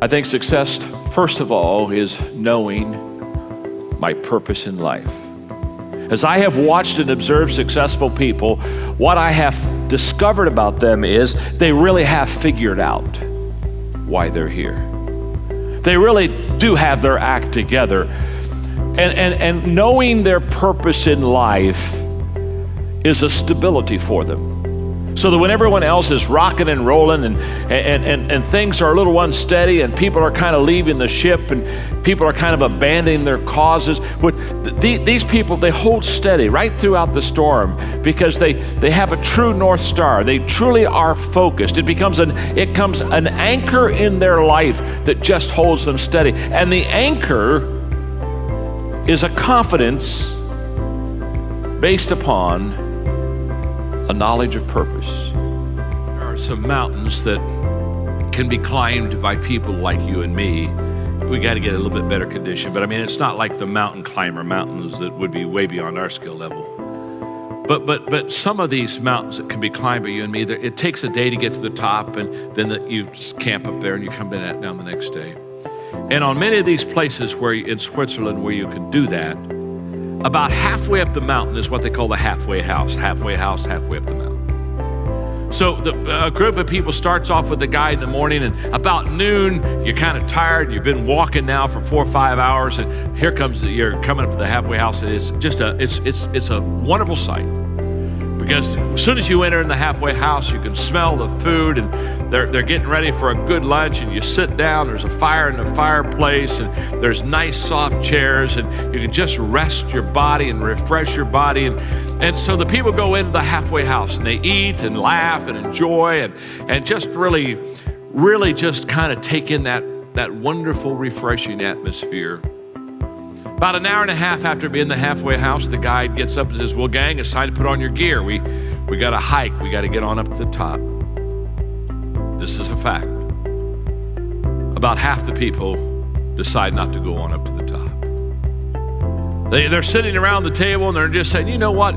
I think success, first of all, is knowing my purpose in life. As I have watched and observed successful people, what I have discovered about them is they really have figured out why they're here. They really do have their act together. And knowing their purpose in life is a stability for them. So that when everyone else is rocking and rolling and things are a little unsteady and people are kind of leaving the ship and people are kind of abandoning their causes, these people, they hold steady right throughout the storm because they have a true North Star. They truly are focused. It becomes an anchor in their life that just holds them steady. And the anchor is a confidence based upon a knowledge of purpose. There are some mountains that can be climbed by people like you and me. We got to get a little bit better condition, but I mean, it's not like the mountain climber mountains that would be way beyond our skill level. But some of these mountains that can be climbed by you and me, it takes a day to get to the top, and then you just camp up there and you come down the next day. And on many of these places in Switzerland where you can do that, about halfway up the mountain is what they call the halfway house, halfway up the mountain. So a group of people starts off with a guide in the morning, and about noon, you're kind of tired. You've been walking now for 4 or 5 hours, and you're coming up to the halfway house. And it's just it's a wonderful sight. Because as soon as you enter in the halfway house, you can smell the food, and they're getting ready for a good lunch, and you sit down, there's a fire in the fireplace, and there's nice soft chairs, and you can just rest your body and refresh your body. And so the people go into the halfway house, and they eat and laugh and enjoy and just really just kind of take in that wonderful, refreshing atmosphere. About an hour and a half after being in the halfway house, the guide gets up and says, well, gang, it's time to put on your gear. We got to hike. We got to get on up to the top. This is a fact. About half the people decide not to go on up to the top. They're sitting around the table and they're just saying, you know what,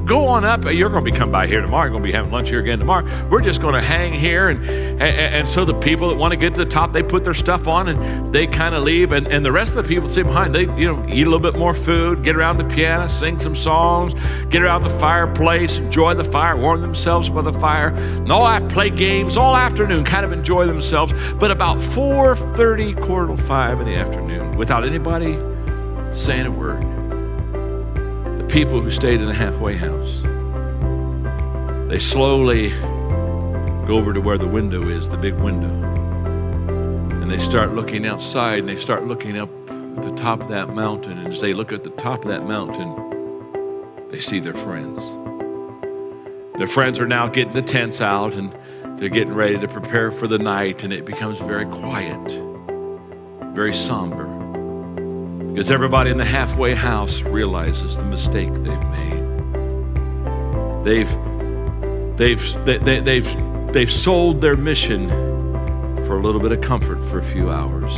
go on up. You're going to be coming by here tomorrow. You're going to be having lunch here again tomorrow. We're just going to hang here. And so the people that want to get to the top, they put their stuff on and they kind of leave. And the rest of the people sit behind. They eat a little bit more food, get around the piano, sing some songs, get around the fireplace, enjoy the fire, warm themselves by the fire. And all have play games all afternoon, kind of enjoy themselves. But about 4:30, 4:45 in the afternoon, without anybody saying a word, the people who stayed in the halfway house, they slowly go over to where the window is, the big window, and they start looking outside, and they start looking up at the top of that mountain. And as they look at the top of that mountain, they see their friends. Their friends are now getting the tents out, and they're getting ready to prepare for the night, and it becomes very quiet, very somber. Because everybody in the halfway house realizes the mistake they've made. They've sold their mission for a little bit of comfort for a few hours.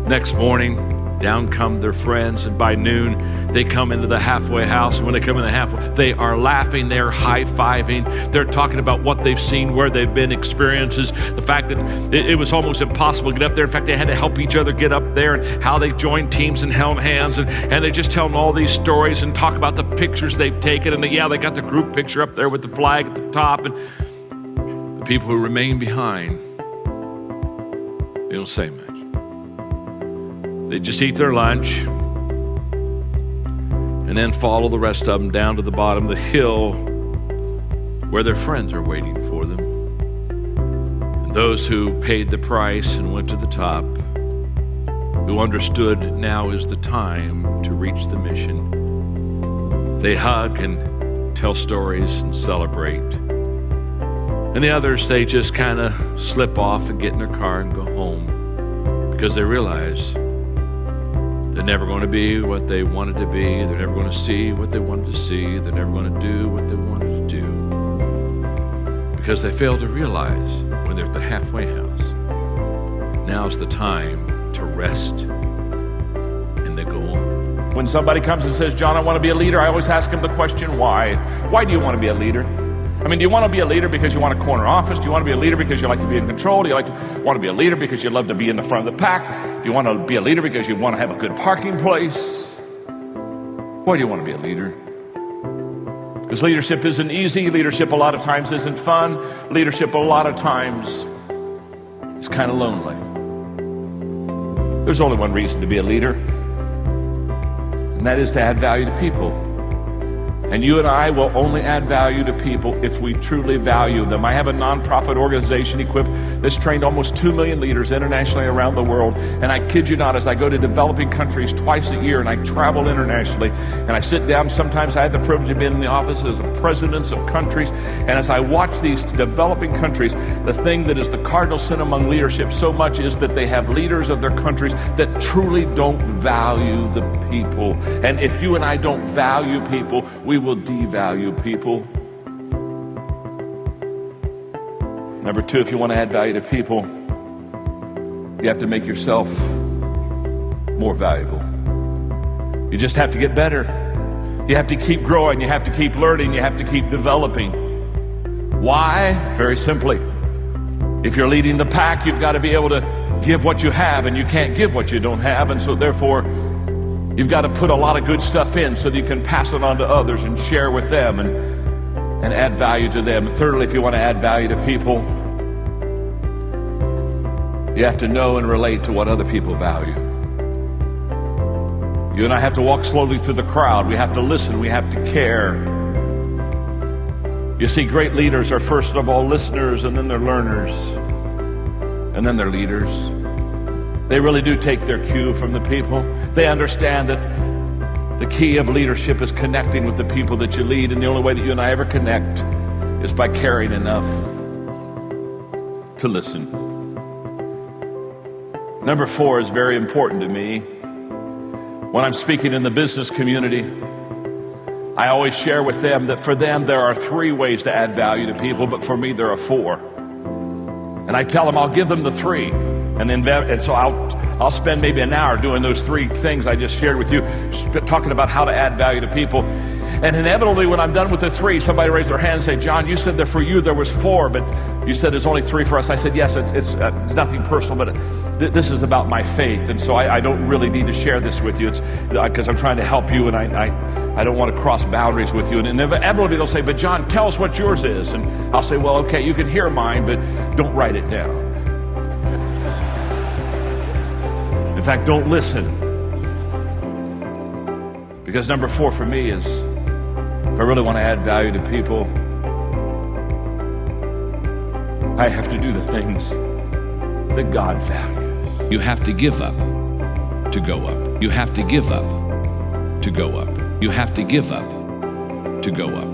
Next morning, down come their friends, and by noon, they come into the halfway house. And when they come in the halfway, they are laughing, they're high-fiving, they're talking about what they've seen, where they've been, experiences, the fact that it was almost impossible to get up there. In fact, they had to help each other get up there, and how they joined teams and held hands, and they just tell them all these stories and talk about the pictures they've taken, and they got the group picture up there with the flag at the top, and the people who remain behind, they don't say much. They just eat their lunch and then follow the rest of them down to the bottom of the hill where their friends are waiting for them. And those who paid the price and went to the top, who understood now is the time to reach the mission, they hug and tell stories and celebrate. And the others, they just kind of slip off and get in their car and go home because they realize they're never going to be what they wanted to be. They're never going to see what they wanted to see. They're never going to do what they wanted to do. Because they failed to realize when they're at the halfway house, now's the time to rest, and they go on. When somebody comes and says, John, I want to be a leader, I always ask them the question, why? Why do you want to be a leader? I mean, do you want to be a leader because you want a corner office? Do you want to be a leader because you like to be in control? Do you want to be a leader because you love to be in the front of the pack? Do you want to be a leader because you want to have a good parking place? Why do you want to be a leader? Because leadership isn't easy. Leadership a lot of times isn't fun. Leadership a lot of times is kind of lonely. There's only one reason to be a leader, and that is to add value to people. And you and I will only add value to people if we truly value them. I have a nonprofit organization, Equip, that's trained almost 2 million leaders internationally around the world. And I kid you not, as I go to developing countries twice a year and I travel internationally and I sit down, sometimes I have the privilege of being in the offices of presidents of countries. And as I watch these developing countries, the thing that is the cardinal sin among leadership so much is that they have leaders of their countries that truly don't value the people. And if you and I don't value people, we will devalue people. Number two, if you want to add value to people, you have to make yourself more valuable. You just have to get better. You have to keep growing. You have to keep learning. You have to keep developing. Why? Very simply. If you're leading the pack, you've got to be able to give what you have, and you can't give what you don't have, and so therefore you've got to put a lot of good stuff in so that you can pass it on to others and share with them and add value to them. Thirdly, if you want to add value to people, you have to know and relate to what other people value. You and I have to walk slowly through the crowd. We have to listen. We have to care. You see, great leaders are first of all listeners, and then they're learners, and then they're leaders. They really do take their cue from the people. They understand that the key of leadership is connecting with the people that you lead, and the only way that you and I ever connect is by caring enough to listen. Number four is very important to me. When I'm speaking in the business community, I always share with them that for them there are 3 ways to add value to people, but for me there are 4. And I tell them I'll give them the 3. And so I'll spend maybe an hour doing those 3 things I just shared with you, talking about how to add value to people. And inevitably, when I'm done with the 3, somebody raised their hand and say, "John, you said that for you there was 4, but you said there's only 3 for us." I said, "Yes, it's nothing personal, but this is about my faith, and so I don't really need to share this with you. It's because I'm trying to help you, and I don't want to cross boundaries with you." And inevitably they'll say, "But John, tell us what yours is." And I'll say, "Well, okay, you can hear mine, but don't write it down. In fact, don't listen." Because number 4 for me is, if I really want to add value to people, I have to do the things that God values. You have to give up to go up. You have to give up to go up. You have to give up to go up.